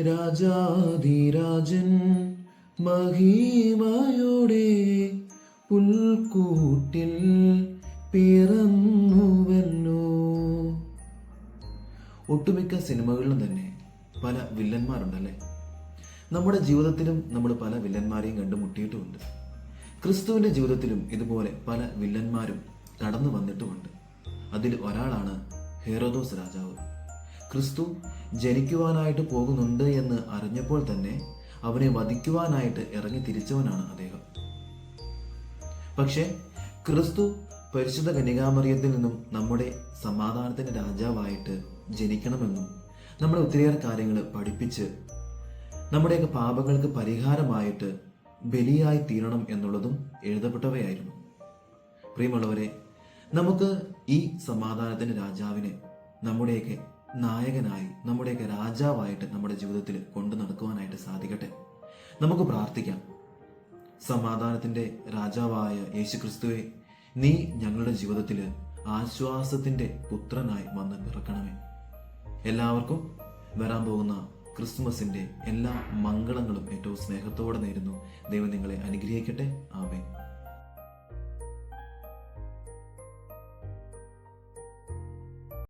രാജാധിരാജൻ മഹിമയോടെ പുൽക്കൂട്ടിൽ പിറന്നുവല്ലോ. ഒട്ടുമിക്ക സിനിമകളിലും തന്നെ പല വില്ലന്മാരുണ്ടല്ലേ. നമ്മുടെ ജീവിതത്തിലും നമ്മൾ പല വില്ലന്മാരെയും കണ്ടുമുട്ടിയിട്ടുമുണ്ട്. ക്രിസ്തുവിൻ്റെ ജീവിതത്തിലും ഇതുപോലെ പല വില്ലന്മാരും കടന്നു വന്നിട്ടുമുണ്ട്. അതിൽ ഒരാളാണ് ഹെരോദോസ് രാജാവ്. ക്രിസ്തു ജനിക്കുവാനായിട്ട് പോകുന്നുണ്ട് എന്ന് അറിഞ്ഞപ്പോൾ തന്നെ അവനെ വധിക്കുവാനായിട്ട് ഇറങ്ങി തിരിച്ചവനാണ് അദ്ദേഹം. പക്ഷേ ക്രിസ്തു പരിശുദ്ധ കന്യകാമറിയത്തിൽ നിന്നും നമ്മുടെ സമാധാനത്തിൻ്റെ രാജാവായിട്ട് ജനിക്കണമെന്നും നമ്മളെ ഒത്തിരിയേറെ കാര്യങ്ങൾ പഠിപ്പിച്ച് നമ്മുടെയൊക്കെ പാപങ്ങൾക്ക് പരിഹാരമായിട്ട് ബലിയായി തീരണം എന്നുള്ളതും എഴുതപ്പെട്ടവയായിരുന്നു. പ്രിയമുള്ളവരെ, നമുക്ക് ഈ സമാധാനത്തിൻ്റെ രാജാവിനെ നമ്മുടെയൊക്കെ നായകനായി, നമ്മുടെയൊക്കെ രാജാവായിട്ട് നമ്മുടെ ജീവിതത്തിൽ കൊണ്ടു നടക്കുവാനായിട്ട് സാധിക്കട്ടെ. നമുക്ക് പ്രാർത്ഥിക്കാം. സമാധാനത്തിൻ്റെ രാജാവായ യേശു ക്രിസ്തുവെ, നീ ഞങ്ങളുടെ ജീവിതത്തിൽ ആശ്വാസത്തിൻ്റെ പുത്രനായി വന്ന് പിറക്കണമേ. എല്ലാവർക്കും വരാൻ പോകുന്ന ക്രിസ്മസിൻ്റെ എല്ലാ മംഗളങ്ങളും ഏറ്റവും സ്നേഹത്തോടെ നേരുന്നു. ദൈവം നിങ്ങളെ അനുഗ്രഹിക്കട്ടെ. ആമേൻ.